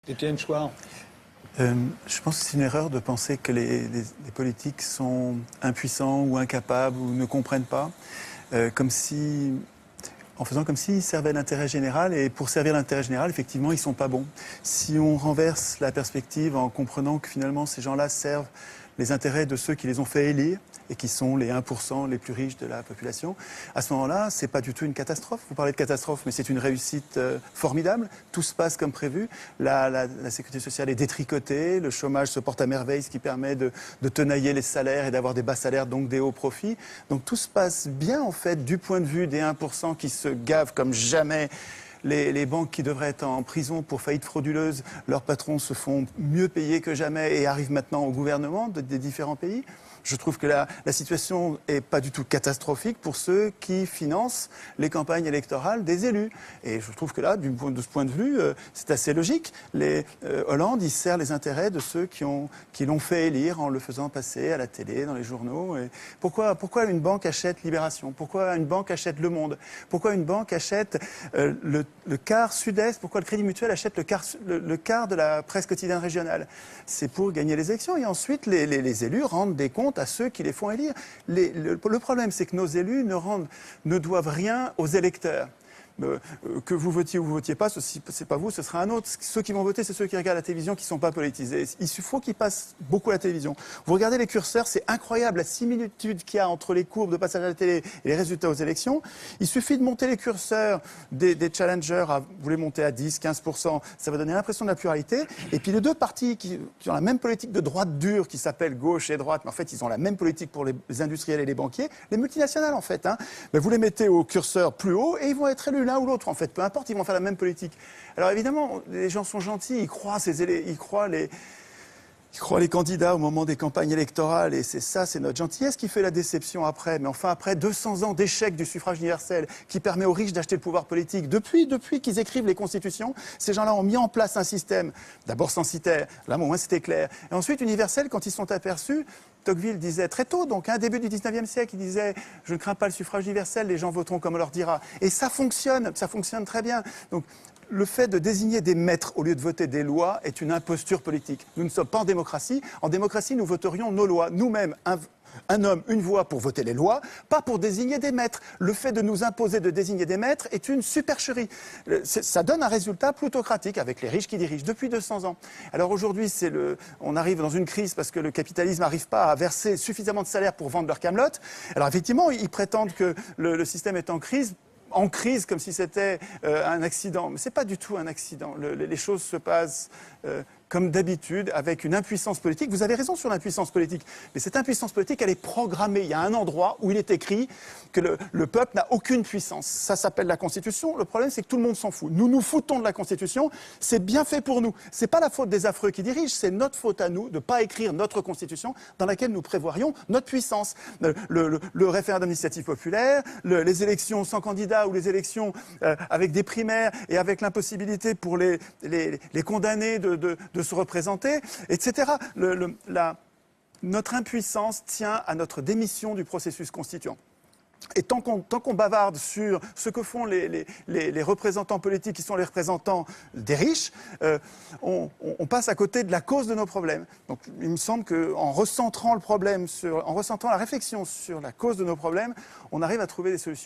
Étienne Chouard. Je pense que c'est une erreur de penser que les politiques sont impuissants ou incapables ou ne comprennent pas, en faisant comme s'ils servaient l'intérêt général. Et pour servir l'intérêt général, effectivement, ils ne sont pas bons. Si on renverse la perspective en comprenant que finalement ces gens-là servent les intérêts de ceux qui les ont fait élire et qui sont les 1% les plus riches de la population, à ce moment-là, ce n'est pas du tout une catastrophe. Vous parlez de catastrophe, mais c'est une réussite formidable. Tout se passe comme prévu. La sécurité sociale est détricotée, le chômage se porte à merveille, ce qui permet de tenailler les salaires et d'avoir des bas salaires, donc des hauts profits. Donc tout se passe bien, en fait, du point de vue des 1% qui se gavent comme jamais. Les banques qui devraient être en prison pour faillite frauduleuse, leurs patrons se font mieux payer que jamais et arrivent maintenant au gouvernement des différents pays. Je trouve que la situation n'est pas du tout catastrophique pour ceux qui financent les campagnes électorales des élus. Et je trouve que là, de ce point de vue, c'est assez logique. Hollande, il sert les intérêts de ceux qui l'ont fait élire en le faisant passer à la télé, dans les journaux. Et pourquoi une banque achète Libération? Pourquoi une banque achète Le Monde? Pourquoi une banque achète le quart Sud-Est? Pourquoi le Crédit Mutuel achète le quart de la presse quotidienne régionale? C'est pour gagner les élections. Et ensuite, les élus rendent des comptes à ceux qui les font élire. Le problème, c'est que nos élus ne doivent rien aux électeurs. Que vous votiez ou vous votiez pas, c'est pas vous, ce sera un autre. Ceux qui vont voter, c'est ceux qui regardent la télévision, qui sont pas politisés. Il faut qu'ils passent beaucoup à la télévision. Vous regardez les curseurs, c'est incroyable la similitude qu'il y a entre les courbes de passage à la télé et les résultats aux élections. Il suffit de monter les curseurs des challengers, vous les montez à 10, 15%, ça va donner l'impression de la pluralité. Et puis les deux partis qui ont la même politique de droite dure, qui s'appellent gauche et droite, mais en fait ils ont la même politique pour les industriels et les banquiers, les multinationales en fait. Mais vous les mettez au curseur plus haut et ils vont être élus l'un ou l'autre, en fait. Peu importe, ils vont faire la même politique. Alors évidemment, les gens sont gentils, ils croient les candidats au moment des campagnes électorales, et c'est notre gentillesse qui fait la déception après. Mais enfin, après 200 ans d'échec du suffrage universel, qui permet aux riches d'acheter le pouvoir politique, depuis qu'ils écrivent les constitutions, ces gens-là ont mis en place un système, d'abord censitaire, là au moins c'était clair, et ensuite universel quand ils sont aperçus. Tocqueville disait très tôt, donc début du 19e siècle, il disait « Je ne crains pas le suffrage universel, les gens voteront comme on leur dira ». Et ça fonctionne très bien. Donc, le fait de désigner des maîtres au lieu de voter des lois est une imposture politique. Nous ne sommes pas en démocratie. En démocratie, nous voterions nos lois. Nous-mêmes, un homme, une voix pour voter les lois, pas pour désigner des maîtres. Le fait de nous imposer de désigner des maîtres est une supercherie. Ça donne un résultat plutocratique avec les riches qui dirigent depuis 200 ans. Alors aujourd'hui, on arrive dans une crise parce que le capitalisme n'arrive pas à verser suffisamment de salaire pour vendre leur camelote. Alors effectivement, ils prétendent que le système est en crise comme si c'était un accident. Mais ce n'est pas du tout un accident. Les choses se passent comme d'habitude, avec une impuissance politique. Vous avez raison sur l'impuissance politique, mais cette impuissance politique, elle est programmée. Il y a un endroit où il est écrit que le peuple n'a aucune puissance. Ça s'appelle la Constitution. Le problème, c'est que tout le monde s'en fout. Nous nous foutons de la Constitution. C'est bien fait pour nous. C'est pas la faute des affreux qui dirigent, c'est notre faute à nous de ne pas écrire notre Constitution dans laquelle nous prévoirions notre puissance. Le référendum d'initiative populaire, les élections sans candidat ou les élections avec des primaires et avec l'impossibilité pour les condamnés de se représenter, etc. Notre impuissance tient à notre démission du processus constituant. Et tant qu'on bavarde sur ce que font les représentants politiques qui sont les représentants des riches, on passe à côté de la cause de nos problèmes. Donc il me semble qu'en recentrant la réflexion sur la cause de nos problèmes, on arrive à trouver des solutions.